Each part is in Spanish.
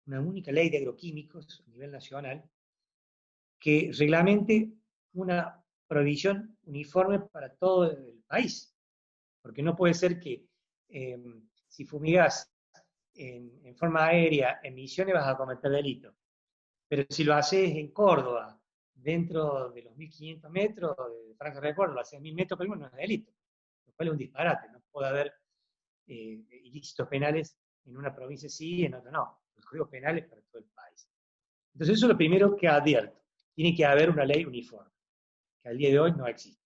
una única ley de agroquímicos a nivel nacional que reglamente una prohibición uniforme para todo el país. Porque no puede ser que si fumigás en forma aérea en Misiones vas a cometer delito. Pero si lo haces en Córdoba, dentro de los 1500 metros de franja de recuerdo, lo haces en 1000 metros, pero no es delito. Lo cual es un disparate. No puede haber ilícitos penales en una provincia sí y en otra no. El código penal es para todo el país. Entonces eso es lo primero que advierto. Tiene que haber una ley uniforme, que al día de hoy no existe.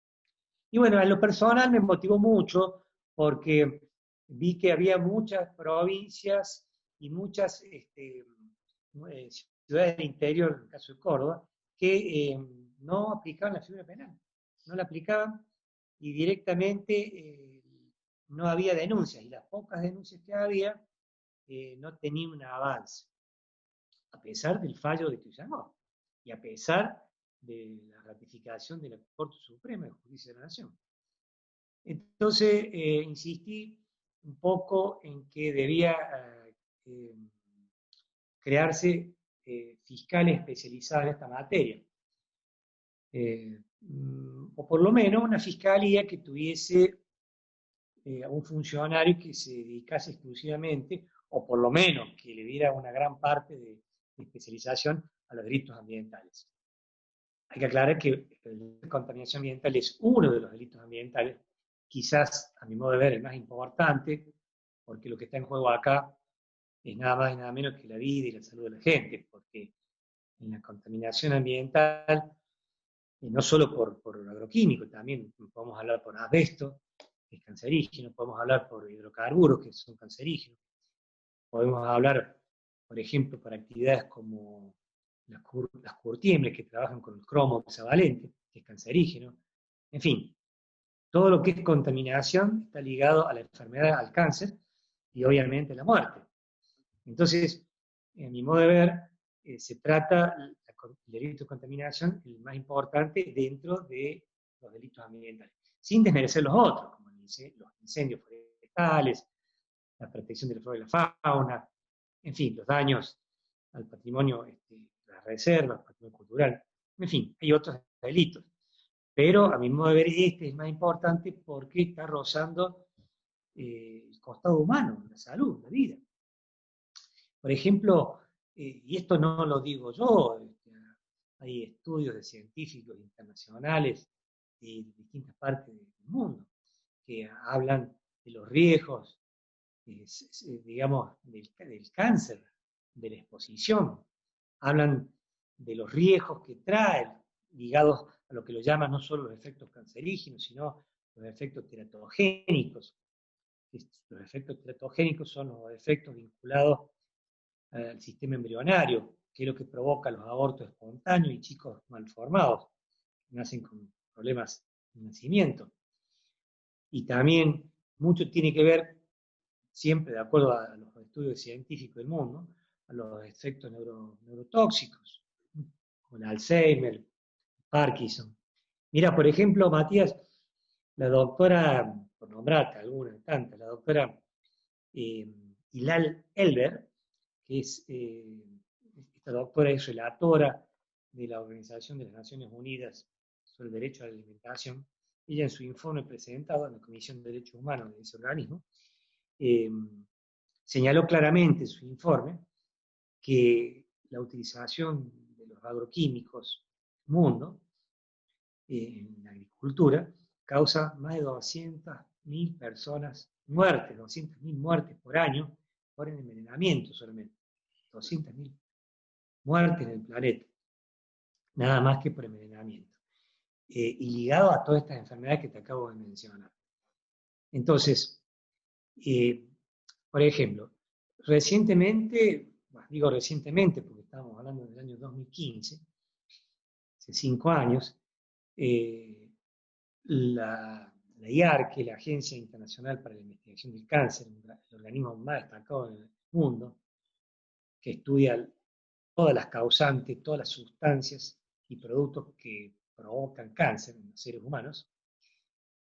Y bueno, en lo personal me motivó mucho porque vi que había muchas provincias y muchas ciudades del interior, en el caso de Córdoba, que no aplicaban la figura penal. No la aplicaban y directamente no había denuncias. Y las pocas denuncias que había no tenían un avance, a pesar del fallo de Tuyamó y a pesar de la ratificación de la Corte Suprema de Justicia de la Nación. Entonces, insistí un poco en que debía crearse fiscales especializados en esta materia. O por lo menos una fiscalía que tuviese a un funcionario que se dedicase exclusivamente, o por lo menos que le diera una gran parte de especialización a los delitos ambientales. Hay que aclarar que la contaminación ambiental es uno de los delitos ambientales, quizás, a mi modo de ver, el más importante, porque lo que está en juego acá es nada más y nada menos que la vida y la salud de la gente, porque en la contaminación ambiental, no solo por agroquímicos, también podemos hablar por asbesto, que es cancerígeno, podemos hablar por hidrocarburos, que son cancerígenos, podemos hablar, por ejemplo, por actividades como las curtiembres que trabajan con el cromo hexavalente, que es cancerígeno. En fin, todo lo que es contaminación está ligado a la enfermedad, al cáncer y obviamente a la muerte. Entonces, en mi modo de ver, se trata el delito de contaminación el más importante dentro de los delitos ambientales, sin desmerecer los otros, como los incendios forestales, la protección de la flora y la fauna, en fin, los daños al patrimonio, las reservas, patrimonio cultural, en fin, hay otros delitos. Pero a mi modo de ver este es más importante porque está rozando el costado humano, la salud, la vida. Por ejemplo, y esto no lo digo yo, hay estudios de científicos internacionales de distintas partes del mundo que hablan de los riesgos, digamos, del cáncer, de la exposición, hablan de los riesgos que trae, ligados a lo que lo llaman no solo los efectos cancerígenos, sino los efectos teratogénicos. Los efectos teratogénicos son los efectos vinculados al sistema embrionario, que es lo que provoca los abortos espontáneos y chicos malformados, que nacen con problemas de nacimiento. Y también mucho tiene que ver, siempre de acuerdo a los estudios científicos del mundo, a los efectos neurotóxicos, como el Alzheimer, Parkinson. Mira, por ejemplo, Matías, la doctora, por nombrarte alguna, tantas, la doctora Hilal Elber, que es, esta doctora es relatora de la Organización de las Naciones Unidas sobre el Derecho a la Alimentación. Ella en su informe presentado en la Comisión de Derechos Humanos de ese organismo, señaló claramente en su informe que la utilización de los agroquímicos en el mundo, en la agricultura, causa más de 200.000 personas muertes, 200.000 muertes por año por envenenamiento solamente. 200.000 muertes en el planeta, nada más que por envenenamiento. Y ligado a todas estas enfermedades que te acabo de mencionar. Entonces, por ejemplo, recientemente, bueno, digo recientemente porque estamos hablando del año 2015, hace 5 años, la IARC, la Agencia Internacional para la Investigación del Cáncer, el organismo más destacado en el mundo, que estudia todas las causantes, todas las sustancias y productos que provocan cáncer en los seres humanos,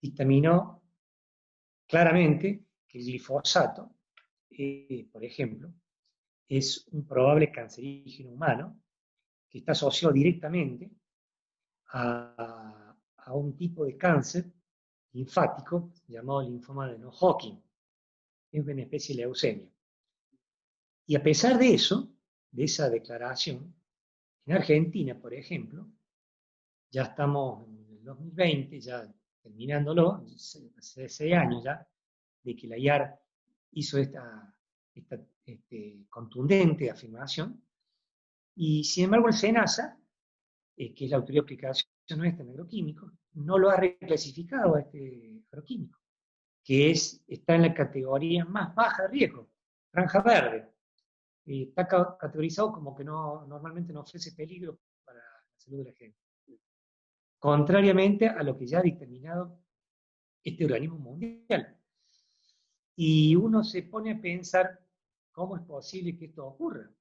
dictaminó claramente que el glifosato, por ejemplo, es un probable cancerígeno humano que está asociado directamente a un tipo de cáncer linfático llamado linfoma de No-Hodgkin. Es una especie de leucemia. Y a pesar de eso, de esa declaración, en Argentina, por ejemplo, ya estamos en el 2020, ya terminándolo, hace 6 años ya, de que la IAR hizo esta contundente afirmación, y sin embargo el SENASA, que es la autoridad de aplicación nuestra en agroquímicos, no lo ha reclasificado a este agroquímico, que está en la categoría más baja de riesgo, franja verde. Está categorizado como que normalmente no ofrece peligro para la salud de la gente. Contrariamente a lo que ya ha dictaminado este organismo mundial. Y uno se pone a pensar cómo es posible que esto ocurra.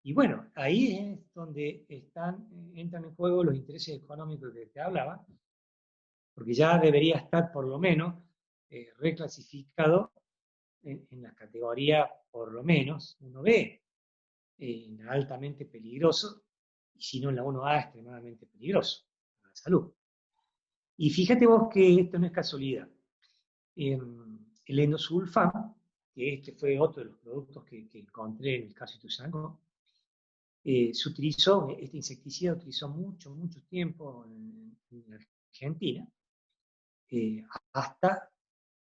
Y bueno, ahí es donde entran en juego los intereses económicos que te hablaba, porque ya debería estar por lo menos reclasificado en la categoría, por lo menos, 1B, en altamente peligroso, y si no en la 1A, extremadamente peligroso para la salud. Y fíjate vos que esto no es casualidad. El endosulfán, que este fue otro de los productos que encontré en el caso de Ituzaingó, se utilizó, este insecticida utilizó mucho tiempo en Argentina, hasta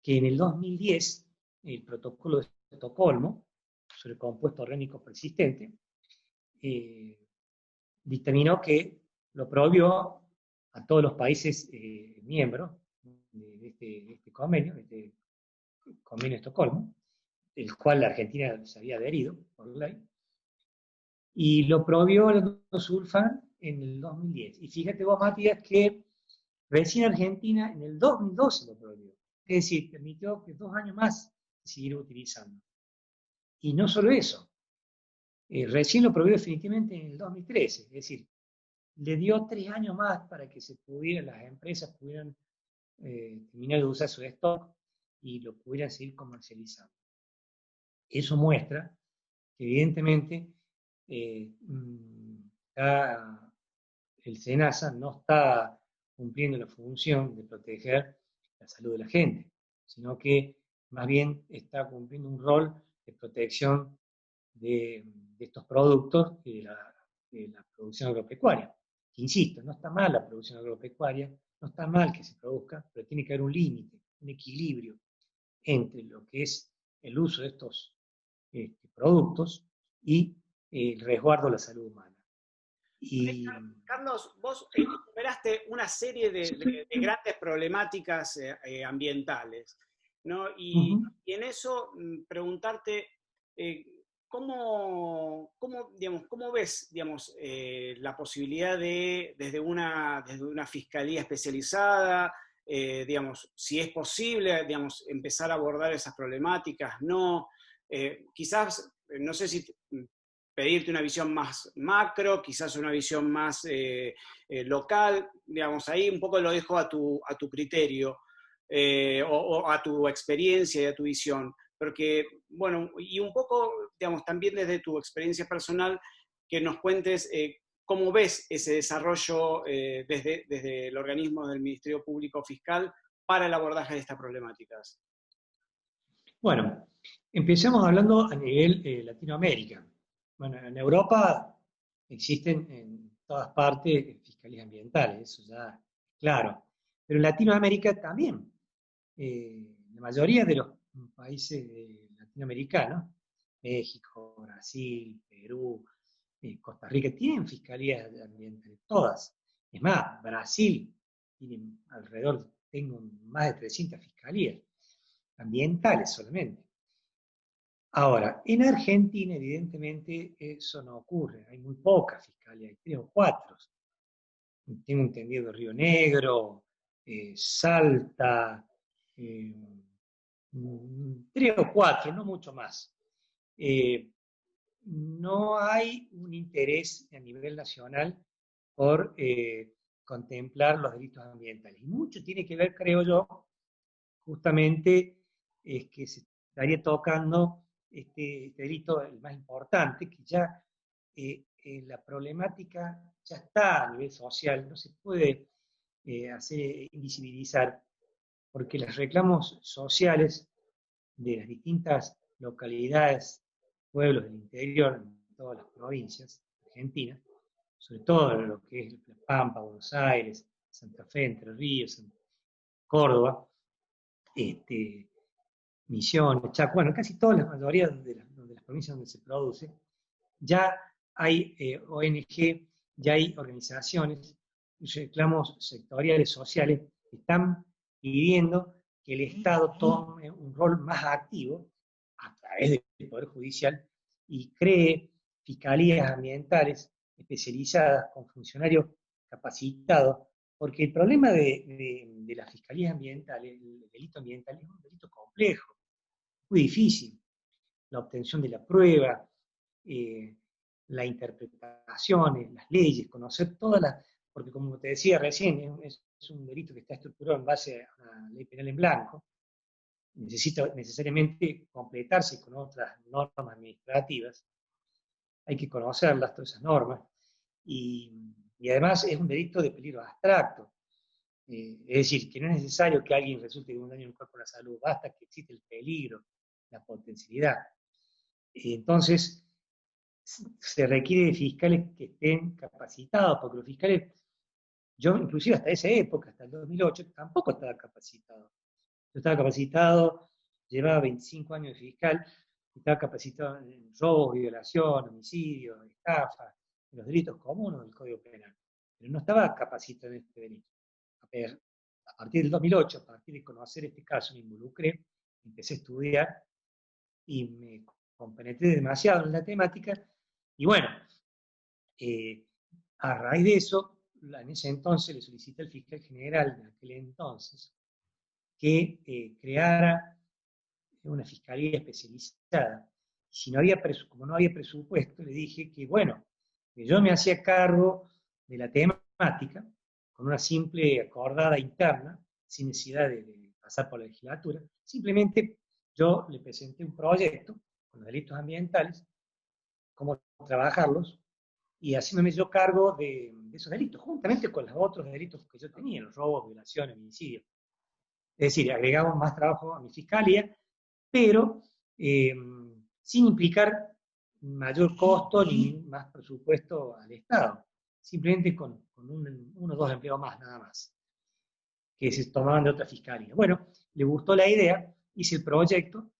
que en el 2010 el protocolo de Estocolmo sobre compuesto orgánico persistente dictaminó que lo prohibió a todos los países miembros de este convenio, de este convenio de Estocolmo, el cual la Argentina se había adherido por ley, y lo prohibió el endosulfán en el 2010. Y fíjate vos, Matías, que recién Argentina en el 2012 lo prohibió. Es decir, permitió que 2 años más se siguiera utilizando. Y no solo eso, recién lo prohibió definitivamente en el 2013. Es decir, le dio 3 años más para que las empresas pudieran terminar de usar su stock y lo pudieran seguir comercializando. Eso muestra que evidentemente el SENASA no está cumpliendo la función de proteger la salud de la gente, sino que más bien está cumpliendo un rol de protección de estos productos de la producción agropecuaria. Insisto, no está mal la producción agropecuaria, no está mal que se produzca, pero tiene que haber un límite, un equilibrio entre lo que es el uso de estos productos y el resguardo de la salud humana. Y, Carlos, vos enumeraste una serie de grandes problemáticas ambientales, ¿no? Y en eso preguntarte, ¿cómo ves, la posibilidad desde una fiscalía especializada, si es posible, empezar a abordar esas problemáticas? No, quizás, no sé si pedirte una visión más macro, quizás una visión más local, ahí un poco lo dejo a tu criterio, o a tu experiencia y a tu visión, porque, bueno, y un poco, también desde tu experiencia personal, que nos cuentes cómo ves ese desarrollo desde el organismo del Ministerio Público Fiscal para el abordaje de estas problemáticas. Bueno, empecemos hablando a nivel Latinoamérica. Bueno, en Europa existen en todas partes fiscalías ambientales, eso ya es claro. Pero en Latinoamérica también. La mayoría de los países latinoamericanos, México, Brasil, Perú, Costa Rica, tienen fiscalías ambientales, todas. Es más, Brasil tiene tengo más de 300 fiscalías ambientales solamente. Ahora, en Argentina, evidentemente, eso no ocurre. Hay muy pocas fiscalías, hay 3 o 4. Tengo entendido Río Negro, Salta, 3 o 4, no mucho más. No hay un interés a nivel nacional por contemplar los delitos ambientales. Y mucho tiene que ver, creo yo, justamente, es que se estaría tocando este delito el más importante, que ya la problemática ya está a nivel social, no se puede hacer invisibilizar, porque los reclamos sociales de las distintas localidades, pueblos del interior, en todas las provincias argentinas, sobre todo lo que es La Pampa, Buenos Aires, Santa Fe, Entre Ríos, Córdoba, Misiones, Chaco, bueno, casi toda la mayoría de las provincias donde se produce, ya hay ONG, ya hay organizaciones, reclamos sectoriales, sociales, que están pidiendo que el Estado tome un rol más activo a través del Poder Judicial y cree fiscalías ambientales especializadas con funcionarios capacitados, porque el problema de las fiscalías ambientales, el delito ambiental, es un delito complejo, muy difícil. La obtención de la prueba, la interpretación, las leyes, conocer todas las... Porque como te decía recién, es un delito que está estructurado en base a una ley penal en blanco, necesita necesariamente completarse con otras normas administrativas, hay que conocerlas, todas esas normas, y además es un delito de peligro abstracto. Es decir, que no es necesario que alguien resulte de un daño en el cuerpo o la salud, basta que existe el peligro, la potencialidad. Entonces, se requiere de fiscales que estén capacitados, porque los fiscales, yo inclusive hasta esa época, hasta el 2008, tampoco estaba capacitado. Yo estaba capacitado, llevaba 25 años de fiscal, estaba capacitado en robos, violación, homicidio, estafa, en los delitos comunes del Código Penal, pero no estaba capacitado en este delito. A partir del 2008, a partir de conocer este caso, me involucré, empecé a estudiar y me compenetré demasiado en la temática, y bueno, a raíz de eso, en ese entonces le solicité al fiscal general de aquel entonces que creara una fiscalía especializada. Si no había como no había presupuesto, le dije que, bueno, que yo me hacía cargo de la temática con una simple acordada interna, sin necesidad de pasar por la legislatura. Simplemente yo le presenté un proyecto con los delitos ambientales, cómo trabajarlos, y así me dio cargo de esos delitos, juntamente con los otros delitos que yo tenía, los robos, violaciones, homicidios. Es decir, agregamos más trabajo a mi fiscalía, pero sin implicar mayor costo ni más presupuesto al Estado, simplemente con uno o dos empleados más, nada más, que se tomaban de otra fiscalía. Bueno, le gustó la idea, hice el proyecto,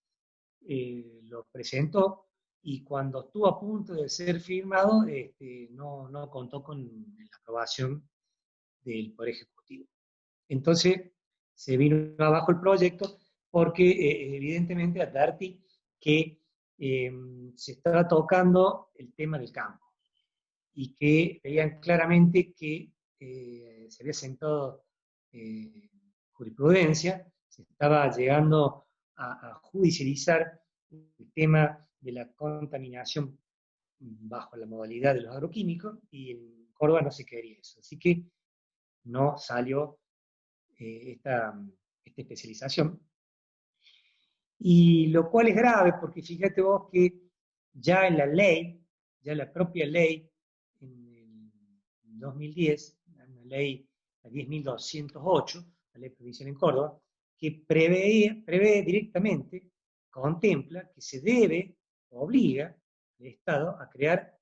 lo presentó, y cuando estuvo a punto de ser firmado, no contó con la aprobación del Poder Ejecutivo. Entonces, se vino abajo el proyecto porque evidentemente advertí que se estaba tocando el tema del campo y que veían claramente que se había sentado jurisprudencia, se estaba llegando a judicializar el tema de la contaminación bajo la modalidad de los agroquímicos, y en Córdoba no se quería eso. Así que no salió esta especialización. Y lo cual es grave, porque fíjate vos que ya en la ley, ya en la propia ley, en el 2010, la ley, la 10.208, la ley provincial en Córdoba, que prevé directamente, contempla que se debe, obliga al Estado a crear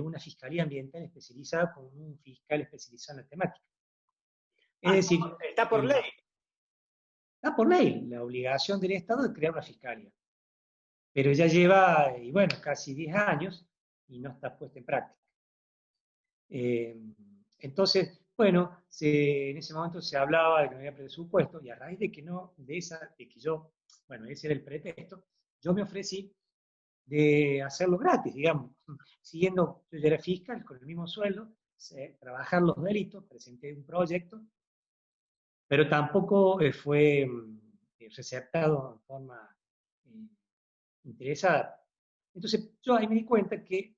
una fiscalía ambiental especializada con un fiscal especializado en la temática. Es decir, está por ley. está por ley la obligación del Estado de crear una fiscalía. Pero ya lleva, y bueno, casi 10 años y no está puesta en práctica. Entonces, bueno, en ese momento se hablaba de que no había presupuesto, y a raíz de que yo, bueno, ese era el pretexto, yo me ofrecí de hacerlo gratis, digamos, siguiendo, yo ya era fiscal con el mismo sueldo, trabajar los delitos, presenté un proyecto, pero tampoco fue receptado en forma interesada. Entonces yo ahí me di cuenta que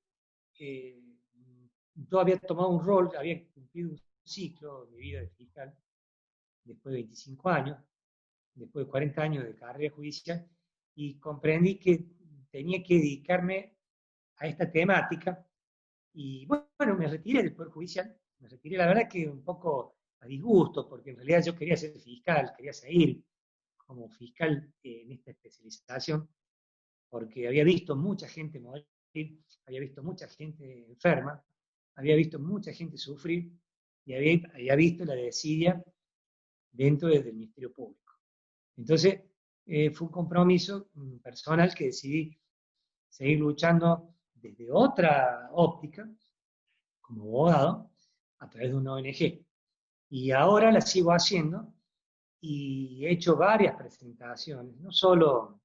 yo había tomado un rol, había cumplido un ciclo de mi vida de fiscal, después de 25 años, después de 40 años de carrera judicial, y comprendí que tenía que dedicarme a esta temática. Y bueno, me retiré del Poder Judicial, me retiré, la verdad que un poco a disgusto, porque en realidad yo quería ser fiscal, quería seguir como fiscal en esta especialización, porque había visto mucha gente morir, había visto mucha gente enferma, había visto mucha gente sufrir, y había visto la desidia dentro del Ministerio Público. Entonces, fue un compromiso personal que decidí seguir luchando desde otra óptica, como abogado, a través de una ONG. Y ahora la sigo haciendo y he hecho varias presentaciones, no solo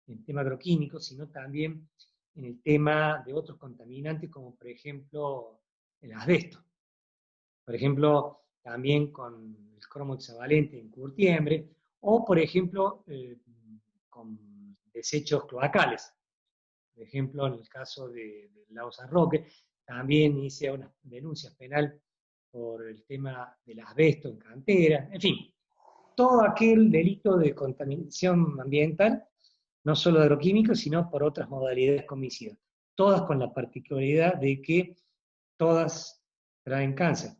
en el tema agroquímico, sino también en el tema de otros contaminantes, como por ejemplo el asbesto. Por ejemplo, también con el cromo hexavalente en curtiembre, o por ejemplo, con desechos cloacales. Por ejemplo, en el caso de Lago San Roque, también hice una denuncia penal por el tema del asbesto en cantera, en fin, todo aquel delito de contaminación ambiental, no solo de agroquímicos, sino por otras modalidades comicidas, todas con la particularidad de que todas traen cáncer,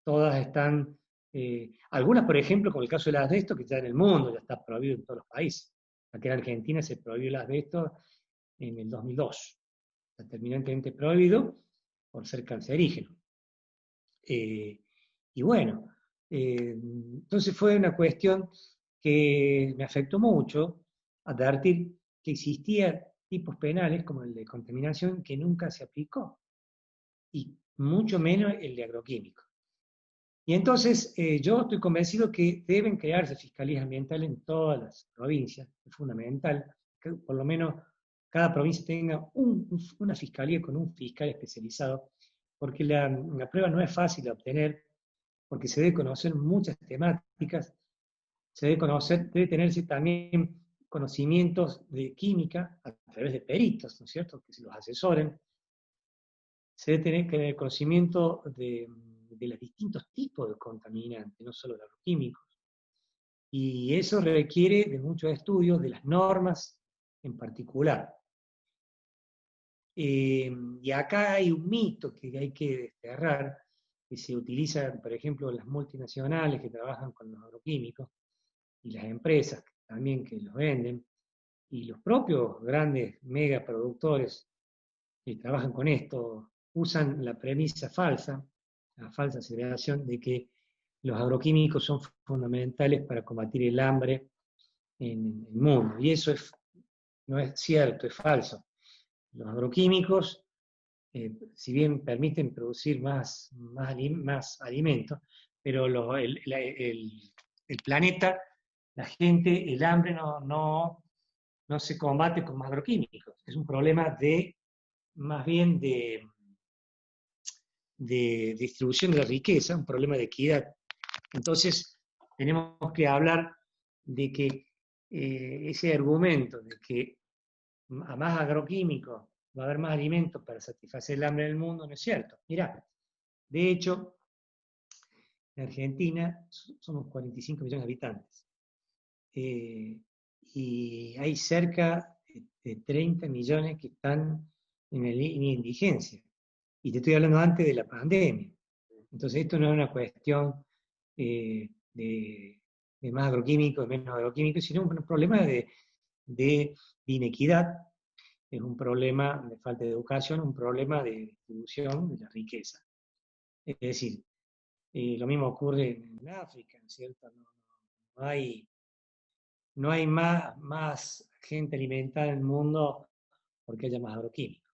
todas están, algunas por ejemplo, con el caso del asbesto, que ya en el mundo ya está prohibido en todos los países. Aquí en Argentina se prohibió el asbesto en el 2002, está terminantemente prohibido por ser cancerígeno. Y bueno, entonces fue una cuestión que me afectó mucho, advertir que existían tipos penales como el de contaminación que nunca se aplicó, y mucho menos el de agroquímico. Y entonces yo estoy convencido que deben crearse fiscalías ambientales en todas las provincias, es fundamental que por lo menos cada provincia tenga una fiscalía con un fiscal especializado, porque la prueba no es fácil de obtener, porque se debe conocer muchas temáticas, debe tenerse también conocimientos de química a través de peritos, ¿no es cierto?, que se los asesoren. Se debe tener conocimiento de los distintos tipos de contaminantes, no solo de los químicos. Y eso requiere de muchos estudios, de las normas en particular. Y acá hay un mito que hay que desterrar, que se utiliza, por ejemplo, en las multinacionales que trabajan con los agroquímicos, y las empresas también que los venden, y los propios grandes megaproductores que trabajan con esto, usan la premisa falsa, la falsa aseveración de que los agroquímicos son fundamentales para combatir el hambre en el mundo. Y eso no es cierto, es falso. Los agroquímicos, si bien permiten producir más alimentos, pero el planeta, la gente, el hambre no se combate con agroquímicos. Es un problema más bien de distribución de la riqueza, un problema de equidad. Entonces, tenemos que hablar de que ese argumento de que a más agroquímicos va a haber más alimentos para satisfacer el hambre del mundo no es cierto. Mirá, de hecho, en Argentina somos 45 millones de habitantes. Y hay cerca de 30 millones que están en la línea de indigencia. Y te estoy hablando antes de la pandemia. Entonces esto no es una cuestión de más agroquímicos, de menos agroquímicos, sino un problema de inequidad, es un problema de falta de educación, un problema de distribución de la riqueza. Es decir, lo mismo ocurre en África, ¿cierto? No hay más gente alimentada en el mundo porque haya más agroquímicos.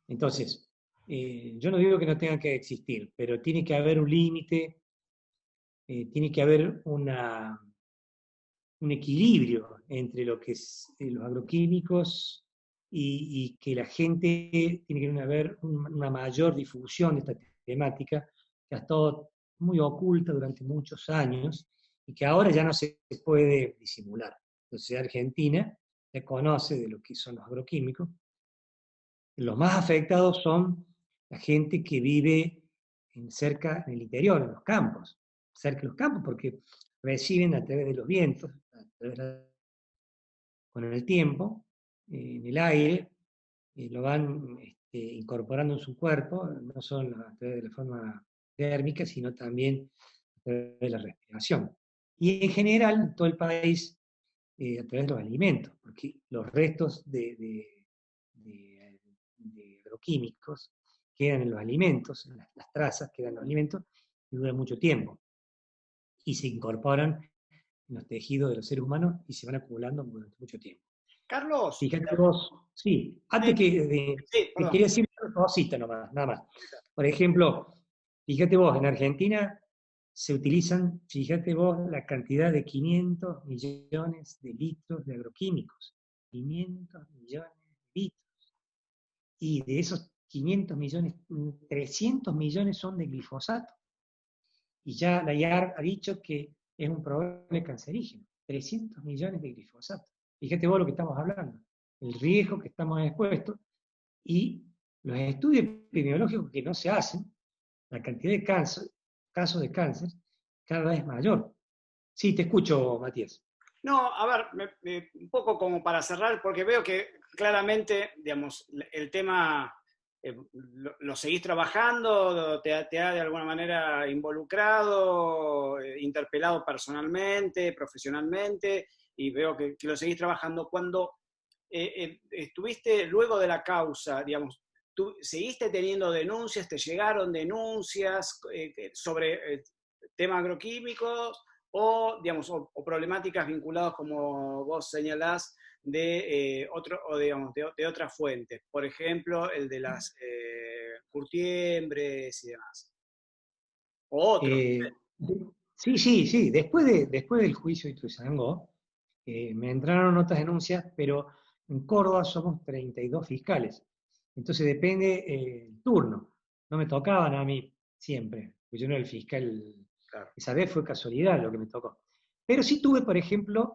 Entonces, yo no digo que no tengan que existir, pero tiene que haber un límite, tiene que haber un equilibrio entre lo que es los agroquímicos y que la gente tiene que haber una mayor difusión de esta temática que ha estado muy oculta durante muchos años y que ahora ya no se puede disimular. La sociedad argentina ya conoce de lo que son los agroquímicos. Los más afectados son la gente que vive cerca, en el interior, en los campos, cerca de los campos, porque reciben a través de los vientos, con el tiempo, en el aire, lo van incorporando en su cuerpo, no solo a través de la forma térmica, sino también a través de la respiración. Y en general, en todo el país, a través de los alimentos, porque los restos de agroquímicos quedan en los alimentos, las trazas quedan en los alimentos y duran mucho tiempo. Y se incorporan en los tejidos de los seres humanos y se van acumulando durante mucho tiempo. Carlos, Fíjate vos, sí, antes sí, te perdón. quería decir una cosita nomás, nada más. Por ejemplo, fíjate vos, en Argentina se utilizan, fíjate vos, la cantidad de 500 millones de litros de agroquímicos. 500 millones de litros. Y de esos 500 millones, 300 millones son de glifosato. Y ya la IARC ha dicho que es un probable cancerígeno. 300 millones de glifosato. Fíjate vos lo que estamos hablando. El riesgo que estamos expuestos y los estudios epidemiológicos que no se hacen, la cantidad de casos de cáncer cada vez es mayor. Sí, te escucho, Matías. No, a ver, un poco como para cerrar, porque veo que claramente, digamos, el tema lo seguís trabajando, te ha de alguna manera involucrado, interpelado personalmente, profesionalmente, y veo que lo seguís trabajando. Cuando estuviste luego de la causa, digamos, ¿tú seguiste teniendo denuncias? ¿Te llegaron denuncias sobre temas agroquímicos? O, digamos, o problemáticas vinculadas, como vos señalás, digamos, de otras fuentes. Por ejemplo, el de las curtiembres y demás. O otros. Eh, sí. Después del juicio de Ituzaingó, me entraron otras denuncias, pero en Córdoba somos 32 fiscales. Entonces depende el turno. No me tocaban a mí siempre, porque yo no era el fiscal. Claro. Esa vez fue casualidad lo que me tocó. Pero sí tuve, por ejemplo,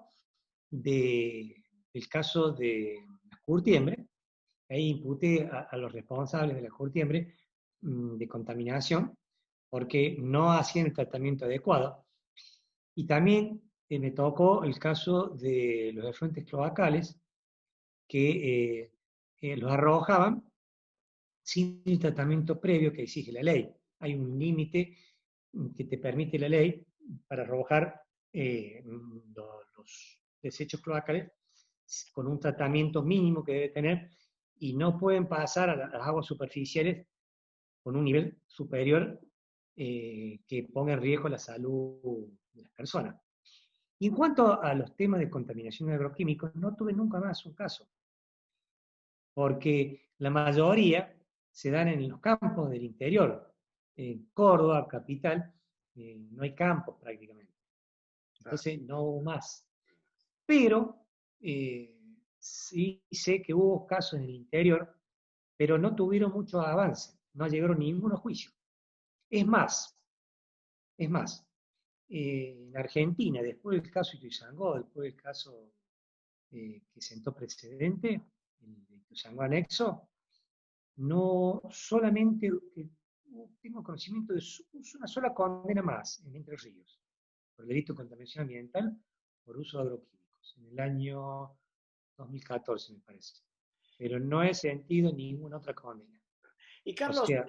el caso de la curtiembre. Ahí imputé a los responsables de la curtiembre de contaminación porque no hacían el tratamiento adecuado. Y también me tocó el caso de los efluentes cloacales que los arrojaban sin el tratamiento previo que exige la ley. Hay un límite que te permite la ley para arrojar los desechos cloacales con un tratamiento mínimo que debe tener y no pueden pasar a las aguas superficiales con un nivel superior que ponga en riesgo la salud de las personas. Y en cuanto a los temas de contaminación de agroquímicos, no tuve nunca más un caso, porque la mayoría se dan en los campos del interior. En Córdoba, capital, no hay campos prácticamente. Entonces no hubo más. Pero sí sé que hubo casos en el interior, pero no tuvieron mucho avance, no llegaron ninguno a juicio. Es más, en Argentina, después del caso Ituzaingó, después del caso que sentó precedente, el de Ituzaingó anexo, no solamente tengo conocimiento de una sola condena más en Entre Ríos, por el delito de contaminación ambiental por uso de agroquímicos, en el año 2014 me parece. Pero no he sentido ninguna otra condena. Y O Carlos, sea,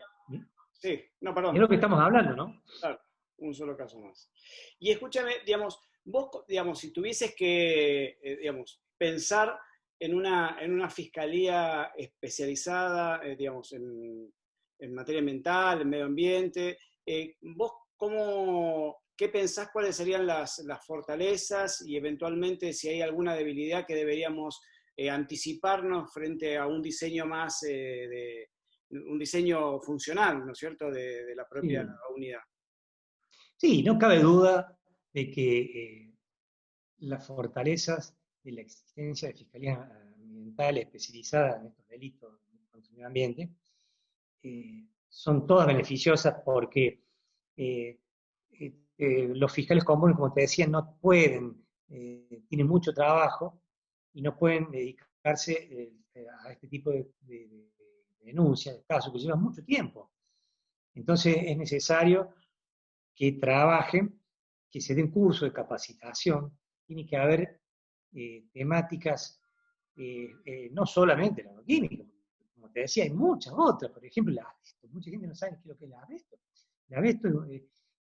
sí, no, es perdón. lo que estamos hablando, ¿no? Claro, un solo caso más. Y escúchame, digamos, vos, digamos, si tuvieses que, digamos, pensar en una fiscalía especializada, digamos, en materia ambiental, en medio ambiente, vos, ¿qué pensás cuáles serían las fortalezas y eventualmente si hay alguna debilidad que deberíamos anticiparnos frente a un diseño más un diseño funcional, ¿no es cierto?, de la propia Sí. unidad. Sí, no cabe duda de que las fortalezas de la existencia de fiscalías ambientales especializadas en estos delitos contra el medio ambiente son todas beneficiosas porque los fiscales comunes, como te decía, no pueden, tienen mucho trabajo y no pueden dedicarse a este tipo de denuncias, de casos que llevan mucho tiempo. Entonces es necesario que trabajen, que se den cursos de capacitación, tiene que haber temáticas no solamente el agroquímico, como te decía, hay muchas otras, por ejemplo, el asbesto. Mucha gente no sabe qué es lo que es el asbesto. El asbesto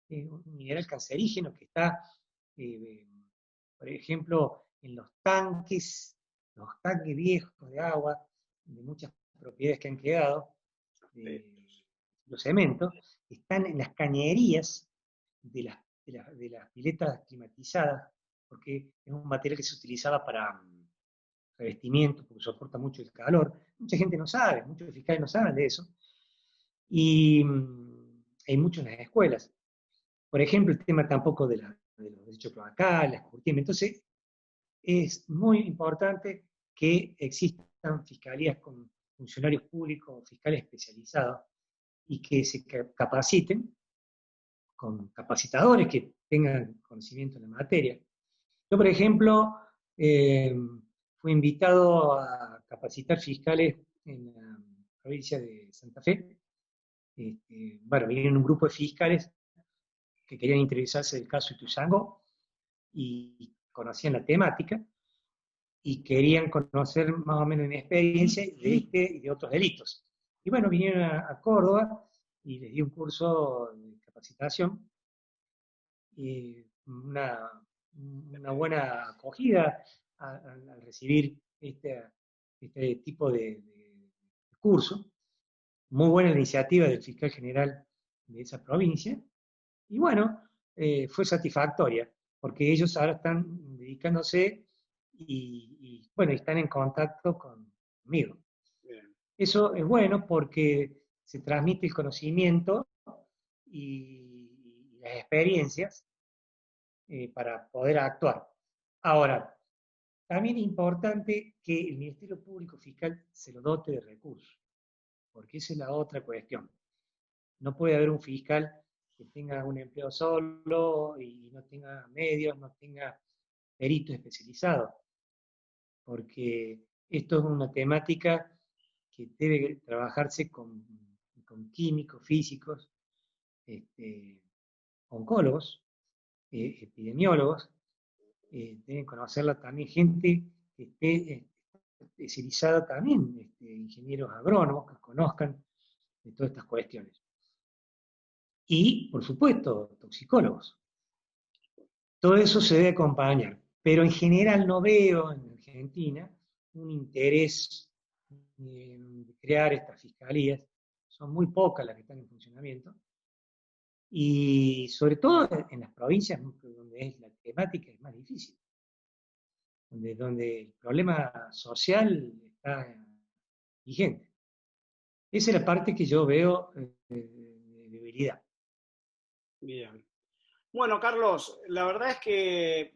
es un mineral cancerígeno que está, eh, por ejemplo, en los tanques viejos de agua, de muchas propiedades que han quedado, los cementos, están en las cañerías de las piletas climatizadas, porque es un material que se utilizaba para revestimiento, porque soporta mucho el calor. Mucha gente no sabe, muchos fiscales no saben de eso, y hay mucho en las escuelas. Por ejemplo, el tema tampoco de los desechos cloacales, entonces es muy importante que existan fiscalías con funcionarios públicos, fiscales especializados, y que se capaciten con capacitadores que tengan conocimiento en la materia. Yo, por ejemplo, fui invitado a capacitar fiscales en la provincia de Santa Fe. Bueno, vinieron un grupo de fiscales que querían interesarse del caso Ituzaingó y conocían la temática y querían conocer más o menos mi experiencia de este y de otros delitos. Y bueno, vinieron a Córdoba y les di un curso de capacitación, una buena acogida al recibir este tipo de curso. Muy buena iniciativa del fiscal general de esa provincia. Y bueno, fue satisfactoria, porque ellos ahora están dedicándose bueno, están en contacto conmigo. Bien. Eso es bueno porque se transmite el conocimiento y las experiencias para poder actuar. Ahora, también es importante que el Ministerio Público Fiscal se lo dote de recursos, porque esa es la otra cuestión. No puede haber un fiscal que tenga un empleo solo y no tenga medios, no tenga peritos especializados, porque esto es una temática que debe trabajarse con químicos, físicos, oncólogos, epidemiólogos, deben conocerla también gente que esté especializada también, ingenieros agrónomos que conozcan de todas estas cuestiones. Y, por supuesto, toxicólogos. Todo eso se debe acompañar, pero en general no veo en Argentina un interés en crear estas fiscalías. Son muy pocas las que están en funcionamiento. Y sobre todo en las provincias donde es la temática es más difícil, donde el problema social está vigente. Esa es la parte que yo veo de debilidad. Bien. Bueno, Carlos, la verdad es que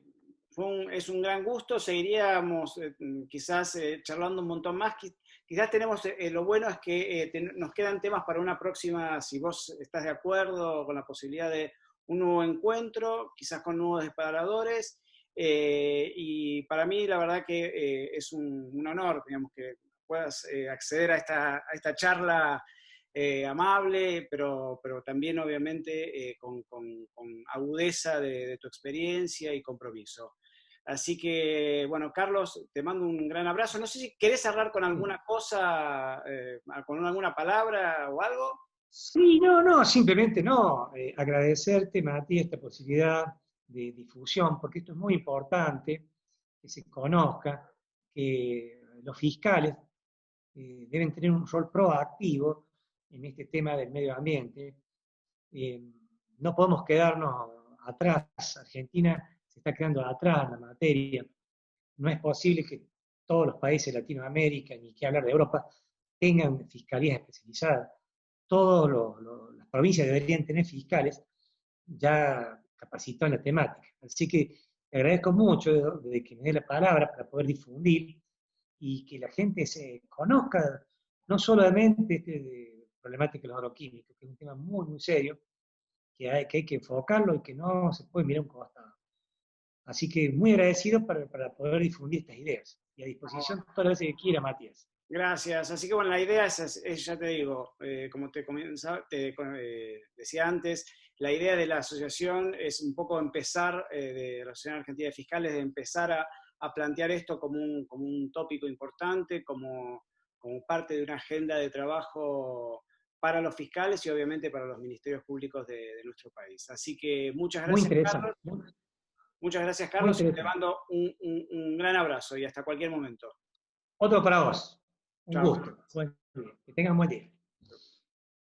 es un gran gusto. Seguiríamos quizás charlando un montón más. Quizás tenemos, lo bueno es que nos quedan temas para una próxima, si vos estás de acuerdo con la posibilidad de un nuevo encuentro, quizás con nuevos disparadores. Y para mí la verdad que es un honor, digamos, que puedas acceder a esta charla amable, pero también obviamente con agudeza de tu experiencia y compromiso. Así que, bueno, Carlos, te mando un gran abrazo. No sé si querés cerrar con alguna cosa, con alguna palabra o algo. Sí, no, simplemente no. Agradecerte, Mati, esta posibilidad de difusión, porque esto es muy importante, que se conozca, que los fiscales deben tener un rol proactivo en este tema del medio ambiente. No podemos quedarnos atrás. Argentina se está quedando atrás en la materia. No es posible que todos los países de Latinoamérica, ni que hablar de Europa, tengan fiscalías especializadas. Todas las provincias deberían tener fiscales ya capacitados en la temática. Así que te agradezco mucho de que me dé la palabra para poder difundir y que la gente se conozca no solamente de problemática de los agroquímicos, que es un tema muy, muy serio, que hay que enfocarlo y que no se puede mirar un costado. Así que muy agradecido para poder difundir estas ideas. Y a disposición todas las veces que quiera, Matías. Gracias. Así que bueno, la idea ya te digo, como te decía antes, la idea de la asociación es un poco empezar, de la Asociación Argentina de Fiscales, de empezar a plantear esto como un tópico importante, como parte de una agenda de trabajo para los fiscales y obviamente para los ministerios públicos de nuestro país. Así que muchas Muy gracias, interesante, Carlos. Muchas gracias, muy Carlos, y te interesante. mando un gran abrazo y hasta cualquier momento. Otro para vos. Un Chao. gusto. Buen día. Que tengan buen día.